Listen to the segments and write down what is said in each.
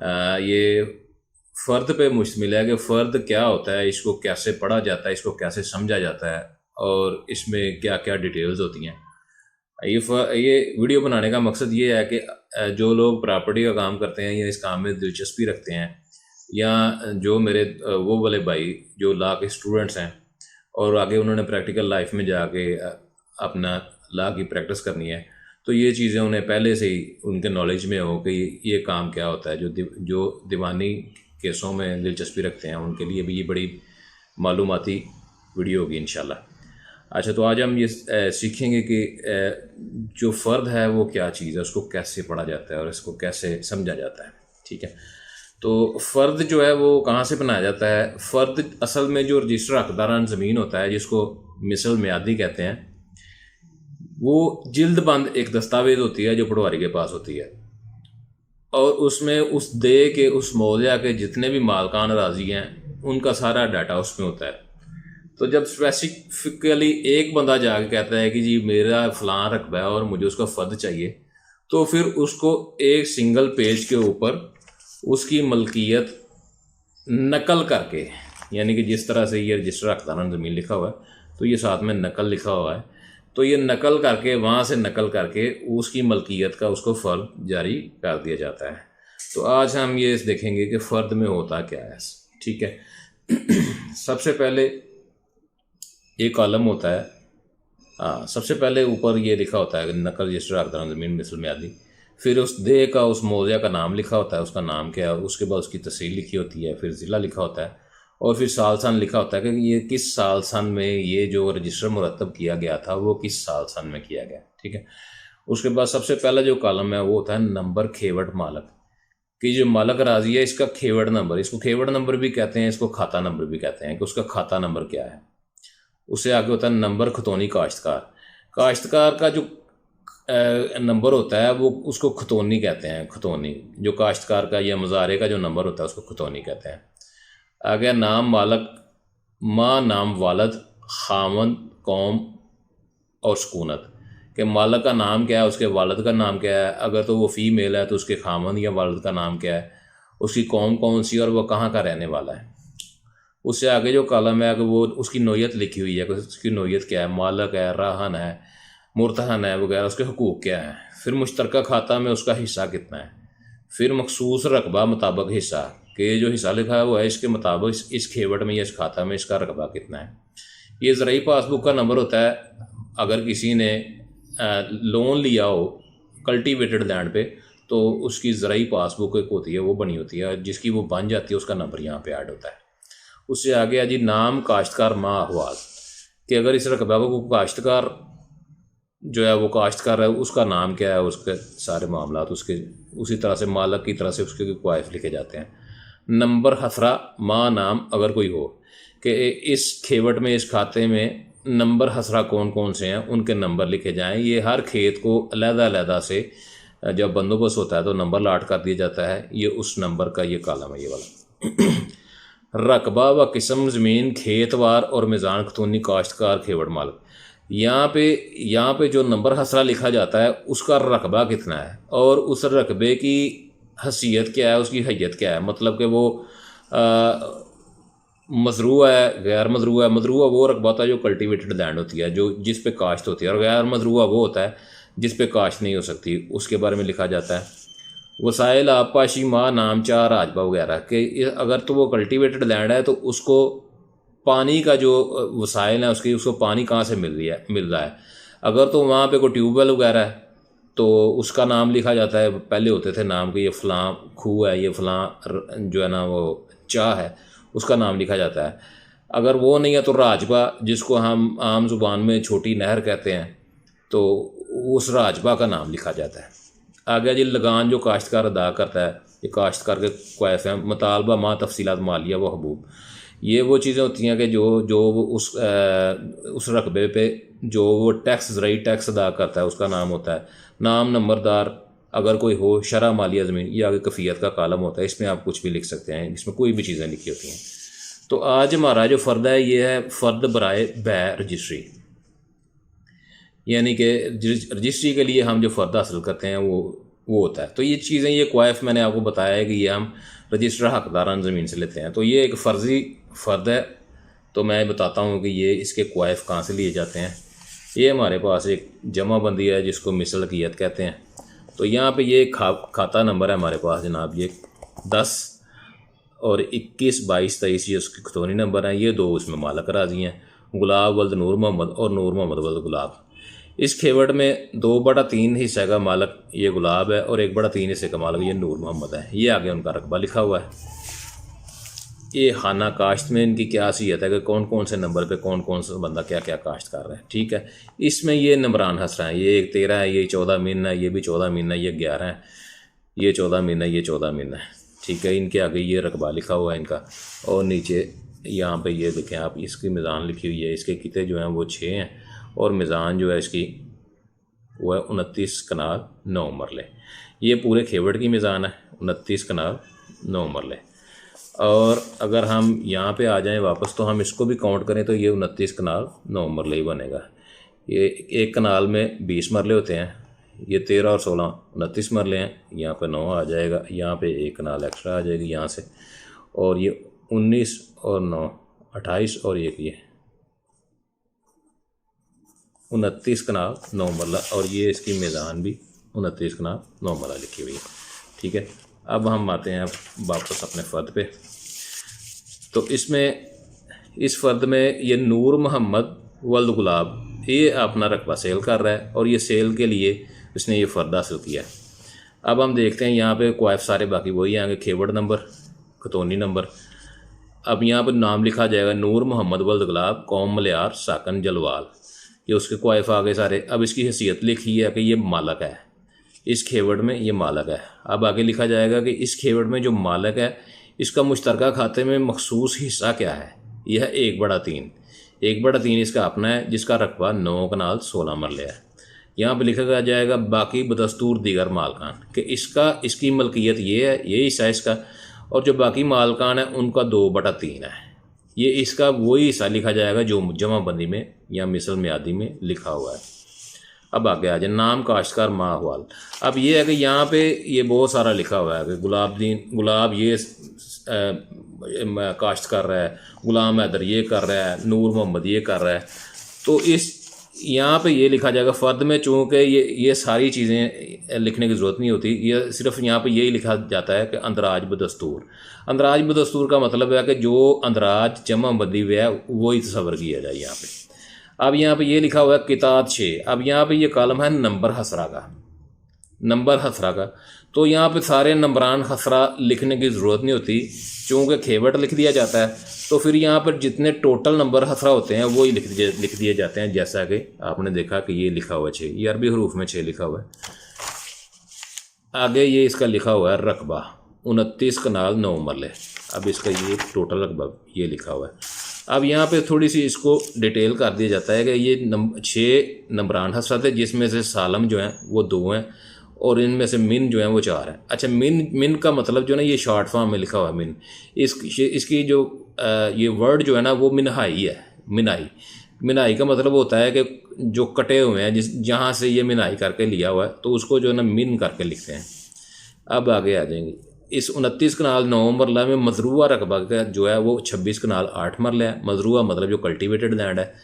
ये फ़र्द पे मुश्तमिल है कि फ़र्द क्या होता है, इसको कैसे पढ़ा जाता है, इसको कैसे समझा जाता है और इसमें क्या क्या डिटेल्स होती हैं। ये वीडियो बनाने का मकसद ये है कि जो लोग प्रॉपर्टी का काम करते हैं या इस काम में दिलचस्पी रखते हैं, या जो मेरे वो वाले भाई जो लॉ के स्टूडेंट्स हैं और आगे उन्होंने प्रैक्टिकल लाइफ में जाके अपना लॉ की प्रैक्टिस करनी है, तो ये चीज़ें उन्हें पहले से ही उनके नॉलेज में हो कि ये काम क्या होता है। जो दीवानी केसों में दिलचस्पी रखते हैं उनके लिए भी ये बड़ी मालूमाती वीडियो होगी इंशाल्लाह। अच्छा, तो आज हम ये सीखेंगे कि जो फ़र्द है वो क्या चीज़ है, उसको कैसे पढ़ा जाता है और इसको कैसे समझा जाता है। ठीक है, तो फ़र्द जो है वो कहाँ से बनाया जाता है। फ़र्द असल में जो रजिस्टर हकदारान ज़मीन होता है, जिसको मिसल म्यादी कहते हैं, वो जिल्द बंद एक दस्तावेज़ होती है जो पटवारी के पास होती है, और उसमें उस दे के उस मौलिया के जितने भी मालकान राजी हैं उनका सारा डाटा उसमें होता है। तो जब स्पेसिफिकली एक बंदा जाके कहता है कि जी मेरा फ़लाँ रकबा है और मुझे उसका फ़र्द चाहिए, तो फिर उसको एक सिंगल पेज के ऊपर उसकी मलकियत नकल करके, यानी कि जिस तरह से ये रजिस्टर हकदारान ज़मीन लिखा हुआ है तो ये साथ में नकल लिखा हुआ है, तो ये नकल करके वहाँ से नकल करके उसकी मलकियत का उसको फ़र्द जारी कर दिया जाता है। तो आज हम ये देखेंगे कि फ़र्द में होता क्या है। ठीक है, सबसे पहले एक कॉलम होता है। हाँ, सबसे पहले ऊपर ये लिखा होता है नकल रजिस्टर हकदारान ज़मीन मिसल म्यादी, फिर उस दे का उस मौलिया का नाम लिखा होता है, उसका नाम क्या है, उसके बाद उसकी तहसील लिखी होती है, फिर ज़िला लिखा होता है, और फिर साल सन लिखा होता है कि ये किस साल सन में ये जो रजिस्टर मुरतब किया गया था वो किस साल सन में किया गया। ठीक है, उसके बाद सबसे पहला जो कॉलम है वो होता है नंबर खेवट मालक, कि जो मालक राजी है इसका खेवट नंबर, इसको खेवट नंबर भी कहते हैं, इसको खाता नंबर भी कहते हैं कि उसका खाता नंबर क्या है। उससे आगे होता है नंबर खतौनी काश्तकार। काश्तकार का जो नंबर होता है वो उसको खतौनी कहते हैं। खतौनी जो काश्तकार का या मज़ारे का जो नंबर होता है उसको खतौनी कहते हैं। आगे नाम मालक, माँ नाम वालद, खामन कौम और सकूनत, के मालक का नाम क्या है, उसके वालद का नाम क्या है, अगर तो वो फ़ीमेल है तो उसके खामन या वालद का नाम क्या है, उसकी कौम कौन सी और वह कहाँ का रहने वाला है। उससे आगे जो कॉलम है कि वो उसकी नोयत लिखी हुई है कि उसकी नोयत क्या है, मालक है, राहन है, मुर्तहन है वगैरह, उसके हुकूक क्या है। फिर मुश्तरका खाता में उसका हिस्सा कितना है। फिर मखसूस रकबा मुताबिक हिस्सा, कि जो हिस्सा लिखा है वो है इसके मुताबिक इस खेवट में या इस खाता में इसका रकबा कितना है। ये ज़राई पासबुक का नंबर होता है अगर किसी ने लोन लिया हो कल्टीवेटेड लैंड पे, तो उसकी ज़राई पासबुक एक होती है वो बनी होती है, जिसकी वो बन जाती है उसका नंबर यहाँ पे ऐड होता है। उससे आगे है जी नाम काश्तकार माँ अहवाल, कि अगर इस रकबा को काश्तकार जो है वो काश्तकार है उसका नाम क्या है, उसके सारे मामला उसके उसी तरह से मालक की तरह से उसके क्वाइफ लिखे जाते हैं। नंबर हसरा माँ नाम अगर कोई हो, कि इस खेवट में इस खाते में नंबर हसरा कौन कौन से हैं उनके नंबर लिखे जाएं। ये हर खेत को अलग-अलग से जब बंदोबस्त होता है तो नंबर लाट कर दिया जाता है। ये उस नंबर का ये कॉलम है ये वाला। रकबा व किस्म ज़मीन खेतवार और मिज़ान खतूनी काश्तकार खेवट मालक, यहाँ पे जो नंबर हसरा लिखा जाता है उसका रकबा कितना है और उस रकबे की हसीयत क्या है, उसकी हैयत क्या है। मतलब कि वो मजरूआ है, गैर मजरूआ है। मजरूआ वो रकबा होता है जो कल्टीवेटेड लैंड होती है, जो जिस पे काश्त होती है, और गैर मजरूआ वो होता है जिस पे काश्त नहीं हो सकती, उसके बारे में लिखा जाता है। वसाइल आबपाशी माँ नाम चार राजबा वगैरह, कि अगर तो वो कल्टीवेटेड लैंड है तो उसको पानी का जो वसाइल है उसको पानी कहाँ से मिल रहा है। अगर तो वहाँ पे कोई ट्यूबवेल वगैरह है तो उसका नाम लिखा जाता है। पहले होते थे नाम कि ये फ़लाँ खूह है, ये फ़लाँ जो है ना वो चाह है, उसका नाम लिखा जाता है। अगर वो नहीं है तो राजबा, जिसको हम आम ज़ुबान में छोटी नहर कहते हैं, तो उस राजबा का नाम लिखा जाता है। आगे जी लगान जो काश्तकार अदा करता है, ये काश्तकार के क्वैफ हैं। मुतालबा माँ तफसीलात मालिया व हबूब, ये वो चीज़ें होती हैं कि जो वो उस रकबे पे जो वो टैक्स ज़राई टैक्स अदा करता है उसका नाम होता है। नाम नंबरदार अगर कोई हो, शरह मालिया ज़मीन, ये आगे कफ़ियत का कालम होता है, इसमें आप कुछ भी लिख सकते हैं, इसमें कोई भी चीज़ें लिखी होती हैं। तो आज हमारा जो फ़र्द है ये है फ़र्द बराए बै रजिस्ट्री, यानी कि रजिस्ट्री के लिए हम जो फ़र्द हासिल करते हैं वो होता है। तो ये चीज़ें, ये क्वाइफ मैंने आपको बताया है कि ये हम रजिस्टर हकदारान ज़मीन से लेते हैं। तो ये एक फ़र्ज़ी फ़र्द है। तो मैं बताता हूँ कि ये इसके क्वाइफ कहाँ से लिए जाते हैं। ये हमारे पास एक जमाबंदी है जिसको मिसलकियत कहते हैं। तो यहाँ पे ये खाता नंबर है हमारे पास जनाब, ये 10 और 21, 22, 23 ये उसके खतौनी नंबर हैं। ये दो उसमें मालक राजी हैं, गुलाब वल्द नूर मोहम्मद और नूर मोहम्मद वल्द गुलाब। इस खेवड़ में 2/3 हिस्से का मालक ये गुलाब है और 1/3 हिस्से का मालक ये नूर मोहम्मद है। ये आगे उनका रकबा लिखा हुआ है। ये खाना काश्त में इनकी क्या हैसियत है कि कौन कौन से नंबर पे कौन कौन सा बंदा क्या क्या काश्त कर रहा है। ठीक है, इसमें ये नंबरान हंस रहे हैं। ये 13 है, ये 14 मीन है, ये भी 14 मीन है, ये 11 है, ये 14 मीन है, ये 14 मीन है। ठीक है, इनके आगे ये रकबा लिखा हुआ है इनका। और नीचे यहाँ पे ये देखें आप, इसकी मीज़ान लिखी हुई है। इसके किते जो हैं वो 6 हैं और मीज़ान जो है इसकी वो है 29 कनाल 9 मरले। ये पूरे खेवड़ की मीज़ान है, 29 कनाल 9 मरले। और अगर हम यहाँ पे आ जाएं वापस तो हम इसको भी काउंट करें तो ये 29 कनाल 9 मरले ही बनेगा। ये एक कनाल में 20 मरले होते हैं, ये 13 और 16 29 मरले हैं। यहाँ पे 9 आ जाएगा, यहाँ पे एक कनाल एक्स्ट्रा आ जाएगी यहाँ से। और ये 19 और 9 28 और एक ये 29 कनाल 9 मरला। और ये इसकी मीज़ान भी 29 कनाल 9 मरला लिखी हुई है। ठीक है, अब हम आते हैं वापस अपने फ़र्द पे। तो इसमें इस फ़र्द में ये नूर मोहम्मद वल्द गुलाब ये अपना रकबा सेल कर रहा है और ये सेल के लिए इसने ये फ़र्द हासिल किया। अब हम देखते हैं यहाँ पे क्वाइफ सारे बाकी वही आएंगे, खेवड़ नंबर, खतौनी नंबर। अब यहाँ पर नाम लिखा जाएगा नूर मोहम्मद वल्द गुलाब, कौम मलियार, साकन जलवाल। ये उसके क्वाइफ आगे सारे। अब इसकी हैसियत लिखी है कि ये मालक है, इस खेवड़ में ये मालक है। अब आगे लिखा जाएगा कि इस खेवड़ में जो मालक है इसका मुश्तरका खाते में मखसूस हिस्सा क्या है। यह 1/3, 1/3 इसका अपना है जिसका रकबा 9 कनाल 16 मरले है। यहाँ पर लिखा जाएगा बाकी बदस्तूर दीगर मालकान कि इसकी मलकियत ये है, ये हिस्सा इसका। और जो बाकी मालकान है उनका 2/3 है। ये इसका वही हिस्सा लिखा जाएगा जो जमाबंदी में या मिसल म्यादी में लिखा हुआ है। अब आगे आ जाए नाम काश्तकार माहवाल। अब ये है कि यहाँ पे ये बहुत सारा लिखा हुआ है कि गुलाब ये काश्त कर रहा है, गुलाम हैदर ये कर रहा है, नूर मोहम्मद ये कर रहा है। तो इस यहाँ पे ये लिखा जाएगा फ़र्द में। चूँकि ये सारी चीज़ें लिखने की ज़रूरत नहीं होती, ये सिर्फ यहाँ पे यही लिखा जाता है कि अंदराज बदस्तूर। अंदराज बदस्तूर का मतलब है कि जो अंदराज जमाबंदी हुआ है वही तस्वर किया जाए यहाँ पे। अब यहाँ पे ये लिखा हुआ है किताब 6। अब यहाँ पे ये कॉलम है नंबर हसरा का, तो यहाँ पे सारे नंबरान हसरा लिखने की ज़रूरत नहीं होती चूँकि खेवड़ लिख दिया जाता है। तो फिर यहाँ पर जितने टोटल नंबर हसरा होते हैं वही लिख दिए जाते हैं। जैसा कि आपने देखा कि ये लिखा हुआ है 6, ये अरबी हरूफ में 6 लिखा हुआ है। आगे ये इसका लिखा हुआ है रकबा 29 कनाल 9 मरले। अब इसका ये टोटल रकबा ये लिखा हुआ है। अब यहाँ पे थोड़ी सी इसको डिटेल कर दिया जाता है कि ये 6 नंबरान हसरत है जिसमें से सालम जो हैं वो 2 हैं और इनमें से मिन जो है वो 4 हैं। अच्छा, मिन का मतलब जो है ना ये शॉर्ट फॉर्म में लिखा हुआ है मिन। इसकी जो ये वर्ड जो है ना वो मिनहाई है। मिनाई का मतलब होता है कि जो कटे हुए हैं जहाँ से ये मिनाई करके लिया हुआ है तो उसको जो है ना मिन करके लिखते हैं। अब आगे आ जाएंगे। इस 29 कनाल 9 मरला में मजरूआ रकबा का जो है वो 26 कनाल 8 मरला है। मजरूआ मतलब जो कल्टीवेटेड लैंड है।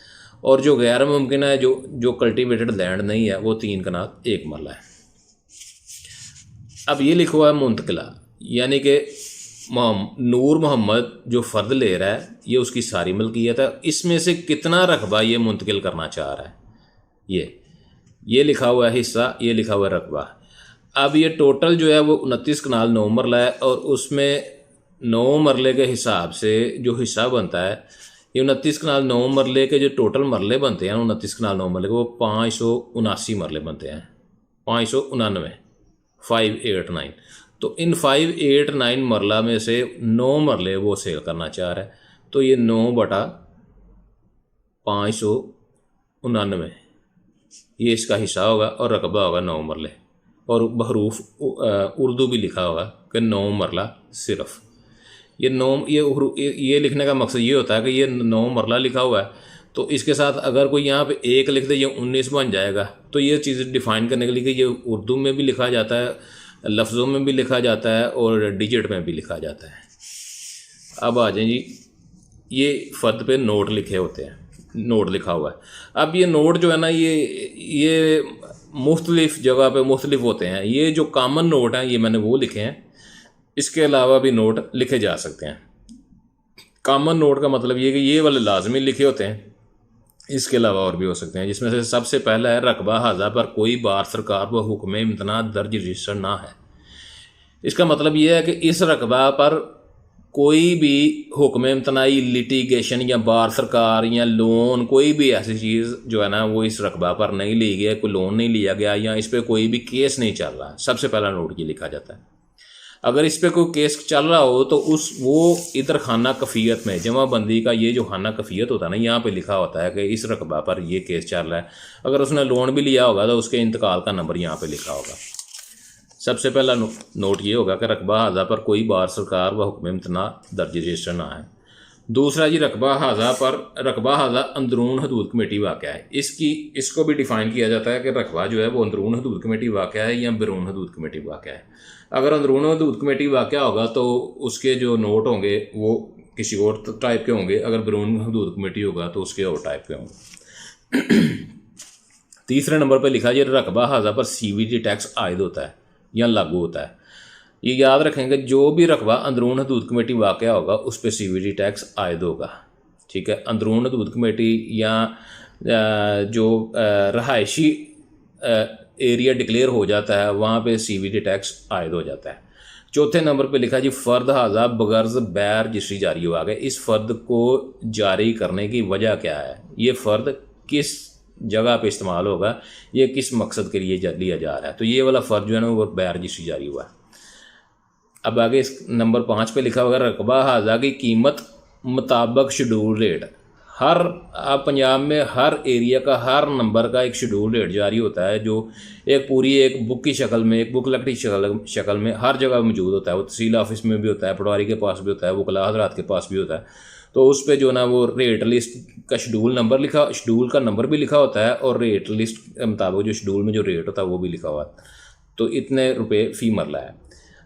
और जो गैर मुमकिन है जो कल्टीवेटेड लैंड नहीं है वो 3 कनाल 1 मरला है। अब ये लिखा हुआ है मुंतकिला, यानी कि नूर मोहम्मद जो फ़र्द ले रहा है ये उसकी सारी मलकियत है। इसमें से कितना रकबा ये मुंतकिल करना चाह रहा है ये लिखा हुआ है हिस्सा, ये लिखा हुआ है रकबा। अब ये टोटल जो है वो 29 कनाल 9 मरला है और उसमें 9 मरले के हिसाब से जो हिस्सा बनता है ये 29 कनाल 9 मरले के जो टोटल मरले बनते हैं 29 कनाल 9 मरले के वो 579 मरले बनते हैं। 599 589। तो इन 589 मरला में से 9 मरले वो सेल करना चाह रहा है। तो ये 9/599 ये इसका हिस्सा होगा और रकबा होगा 9 मरले। और बहरूफ उर्दू भी लिखा होगा कि 9 मरला सिर्फ। ये लिखने का मकसद ये होता है कि ये 9 मरला लिखा हुआ है तो इसके साथ अगर कोई यहाँ पे 1 लिख दे, ये 19 बन जाएगा। तो ये चीज़ डिफ़ाइन करने के लिए कि ये उर्दू में भी लिखा जाता है, लफ्ज़ों में भी लिखा जाता है और डिजिट में भी लिखा जाता है। अब आ जाए जी, ये फ़र्द पे नोट लिखे होते हैं, नोट लिखा हुआ है। अब ये नोट जो है ना, ये मुख्तलिफ़ जगह पे मुख्तलिफ होते हैं। ये जो कॉमन नोट हैं ये मैंने वो लिखे हैं, इसके अलावा भी नोट लिखे जा सकते हैं। कॉमन नोट का मतलब ये कि ये वाले लाजमी लिखे होते हैं, इसके अलावा और भी हो सकते हैं, जिसमें से सबसे पहला है रकबा हाजा पर कोई बार सरकार व हुक्म इम्तना दर्ज रजिस्टर ना है। इसका मतलब ये है कि इस रकबा पर कोई भी हुक्म इम्तनाई, लिटिगेशन या बार सरकार या लोन, कोई भी ऐसी चीज़ जो है ना वो इस रकबा पर नहीं ली गई, कोई लोन नहीं लिया गया या इस पर कोई भी केस नहीं चल रहा। सबसे पहला नोट ये लिखा जाता है। अगर इस पर कोई केस चल रहा हो तो वो इधर खाना कफ़ियत में, जमाबंदी का ये जो खाना कफ़ियत होता है ना, यहाँ पे लिखा होता है कि इस रकबा पर ये केस चल रहा है। अगर उसने लोन भी लिया होगा तो उसके इंतकाल का नंबर यहाँ पे लिखा होगा। सबसे पहला नोट ये होगा कि रकबा हाजा पर कोई बार सरकार व हुक्म इम्तना दर्ज रजिस्टर ना है। दूसरा जी, रकबा हाजा अंदरून हदूद कमेटी वाक़या है। इसको भी डिफ़ाइन किया जाता है कि रकबा जो है वो अंदरून हदूद कमेटी वाक़या है या बैरून हदूद कमेटी वाक़या है। अगर अंदरून हदूद कमेटी वाक़या होगा तो उसके जो नोट होंगे वो किसी और टाइप के होंगे, अगर बैरून हदूद कमेटी होगा तो उसके और टाइप के होंगे। तीसरे नंबर पर लिखा जाए रकबा हाजा पर CVT टैक्स आयद होता है या लागू होता है। ये याद रखेंगे, जो भी रकबा अंदरून हदूद कमेटी वाक़या होगा उस पर CVT टैक्स आयद होगा। ठीक है, अंदरून हदूद कमेटी या जो रहायशी एरिया डिक्लेयर हो जाता है वहाँ पे CVT टैक्स आयद हो जाता है। चौथे नंबर पे लिखा जी फ़र्द हाजा बगर्ज बैर रजिस्ट्री जारी हुआ गया। इस फ़र्द को जारी करने की वजह क्या है, ये फ़र्द किस जगह पे इस्तेमाल होगा, ये किस मकसद के लिए लिया जा रहा है। तो ये वाला फ़र्द जो है ना वो बैर रजिस्ट्री जारी हुआ है। अब आगे इस नंबर 5 पे लिखा होगा रकबा हाजा की कीमत मुताबिक शेड्यूल रेट। अब पंजाब में हर एरिया का हर नंबर का एक शेड्यूल रेट जारी होता है, जो एक बुक की शक्ल में, एक बुकलेट की शक्ल में हर जगह मौजूद होता है। वो तहसील ऑफिस में भी होता है, पटवारी के पास भी होता है, वकला हज़रात के पास भी होता है। तो उस पर जो ना वो रेट लिस्ट का शेड्यूल का नंबर भी लिखा होता है और रेट लिस्ट के मुताबिक जो शेड्यूल में जो रेट होता है वो भी लिखा हुआ है। तो इतने रुपये फ़ी मरला है।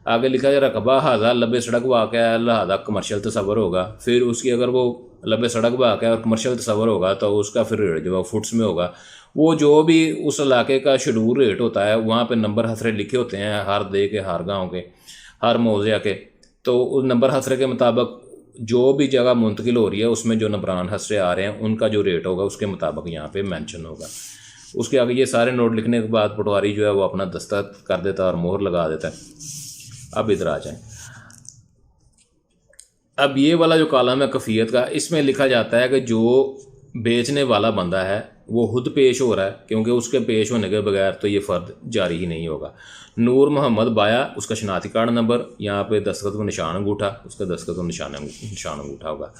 आगे लिखा है रकबा हाजा लबे सड़क वाक़या है लिहाजा कमर्शियल तस्वर होगा। फिर उसकी अगर वो लबे सड़क वाक़या और कमर्शियल तस्वर होगा तो उसका फिर रेट जो है फुट्स में होगा। वो जो भी उस इलाके का शेड्यूल रेट होता है वहाँ पे नंबर हसरे लिखे होते हैं, हर दे के, हर गाँव के, हर मौज़ा के। तो उस नंबर हसरे के मुताबिक जो भी जगह मुंतकिल हो रही है उसमें जो नंबरान हसरे आ रहे हैं उनका जो रेट होगा उसके मुताबिक यहाँ पे मेंशन होगा। उसके आगे ये सारे नोट लिखने के बाद पटवारी जो है वो अपना दस्तखत कर देता है और मोहर लगा देता है। अब इधर आ जाएं। अब ये वाला जो कॉलम है कफ़ियत का, इसमें लिखा जाता है कि जो बेचने वाला बंदा है वो खुद पेश हो रहा है, क्योंकि उसके पेश होने के बगैर तो ये फ़र्द जारी ही नहीं होगा। नूर मोहम्मद बाया, उसका शनाख्ती कार्ड नंबर, यहाँ पे दस्तखत को निशान अंगूठा, उसका दस्तखत को निशान अंगूठा होगा।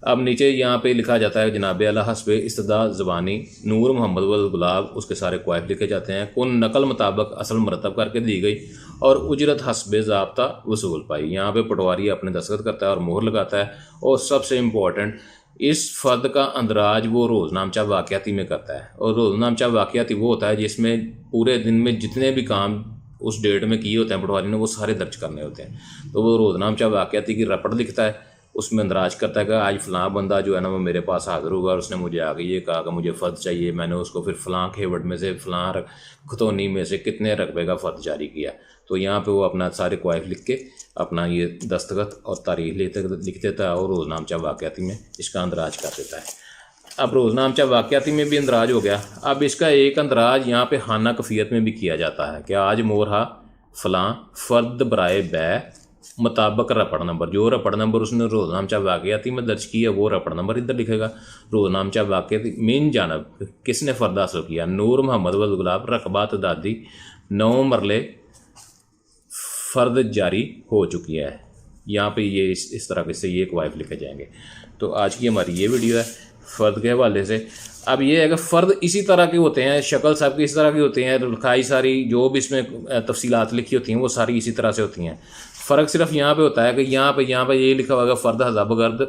अब नीचे यहाँ पे लिखा जाता है जनाब अला हस्बे इस्तदा ज़बानी नूर मोहम्मद वल गुलाब, उसके सारे क्वाइफ लिखे जाते हैं। कौन नकल मुताबिक असल मरतब करके दी गई और उजरत हस्बे ज़ाब्ता वसूल पाई। यहाँ पे पटवारी अपने दस्तखत करता है और मोहर लगाता है। और सबसे इम्पोर्टेंट, इस फ़र्द का अंदराज वो रोज़नामचा वाक़याती में करता है। और रोज़नामचा वाक़याती वो होता है जिसमें पूरे दिन में जितने भी काम उस डेट में किए होते हैं पटवारी ने वो सारे दर्ज करने होते हैं। तो वो रोज़नामचा वाक़याती की रपट लिखता है, उसमें अंदराज करता है कि आज फ़लाँ बंदा जो है ना वो मेरे पास हाज़िर हुआ और उसने मुझे आगे ये कहा कि मुझे फ़र्द चाहिए। मैंने उसको फिर फ़लाँ खेवट में से, फ़लाँ खतौनी में से कितने रकबे का फ़र्द जारी किया। तो यहाँ पे वो अपना सारे क्वाइफ लिख के अपना ये दस्तखत और तारीख लिख देता है और रोज़नामचा वाक़याती में इसका अंदराज कर देता है। अब रोज़नामचा वाक़याती में भी अंदराज हो गया। अब इसका एक अंदराज यहाँ पे खाना कफ़ियत में भी किया जाता है कि आज मोरहा फ़लाँ फ़र्द बराए बै मुताबिक रपड़ नंबर, जो रपड़ नंबर उसने रोज़नामचा वाक़याती में दर्ज किया वो रपड़ नंबर इधर लिखेगा। रोज़नामचा वाक़याती मीन जानब किसने फ़र्द हासिल किया, नूर मोहम्मद वल गुलाब, रकबा तदादी 9 मरले फ़र्द जारी हो चुकी है। यहाँ पे ये इस तरह से ये क्वाइफ लिखे जाएंगे। तो आज की हमारी ये वीडियो है फ़र्द के हवाले से। अब ये है कि फ़र्द इसी तरह के होते हैं, शक्ल सब की इस तरह की होती हैं, लिखाई सारी जो भी इसमें तफसीलात लिखी होती हैं वो सारी इसी तरह से होती हैं। फ़र्क सिर्फ यहाँ पे होता है कि यहाँ पे ये लिखा होगा फ़र्द हज़ाब गर्द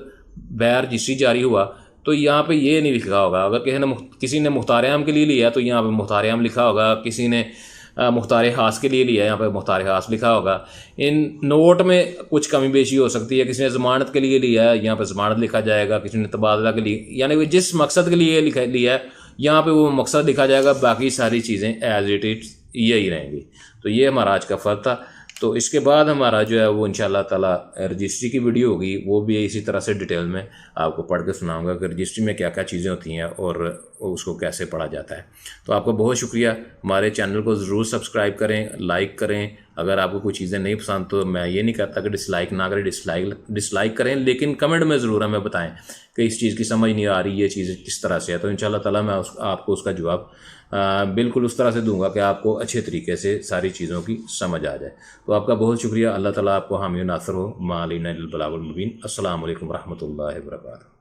बैर रजिस्ट्री जारी हुआ, तो तो यहाँ पे ये नहीं लिखा होगा। अगर किसी ने मुख्तार आम के लिए लिया तो यहाँ पे मुख्तार आम लिखा होगा, किसी ने मुख्तार हास के लिए लिया यहाँ पे मुख्तार हास लिखा होगा। इन नोट में कुछ कमी बेशी हो सकती है। किसी ने ज़मानत के लिए लिया है, यहाँ पे ज़मानत लिखा जाएगा। किसी ने तबादला के लिए, यानी कि जिस मकसद के लिए लिया है यहाँ पे वो मकसद लिखा जाएगा, बाकी सारी चीज़ें एज इट इज यही रहेंगी। तो ये हमारा आज का फ़र्क था। तो इसके बाद हमारा जो है वो इंशाल्लाह ताला रजिस्ट्री की वीडियो होगी, वो भी इसी तरह से डिटेल में आपको पढ़ के सुनाऊंगा कि रजिस्ट्री में क्या क्या चीज़ें होती हैं और उसको कैसे पढ़ा जाता है। तो आपका बहुत शुक्रिया। हमारे चैनल को ज़रूर सब्सक्राइब करें, लाइक करें। अगर आपको कोई चीज़ें नहीं पसंद तो मैं ये नहीं कहता कि डिसलाइक ना करें, डिसलाइक करें, लेकिन कमेंट में ज़रूर हमें बताएं कि इस चीज़ की समझ नहीं आ रही, ये चीज़ किस तरह से है। तो इंशाल्लाह ताला मैं आपको उसका जवाब बिल्कुल उस तरह से दूंगा कि आपको अच्छे तरीके से सारी चीज़ों की समझ आ जाए। तो आपका बहुत शुक्रिया। अल्लाह ताला आपको हामी नासर हो। मा अलैना इल्लल बलागुल मुबीन। अस्सलामु अलैकुम रहमतुल्लाहि व बरकातुहू।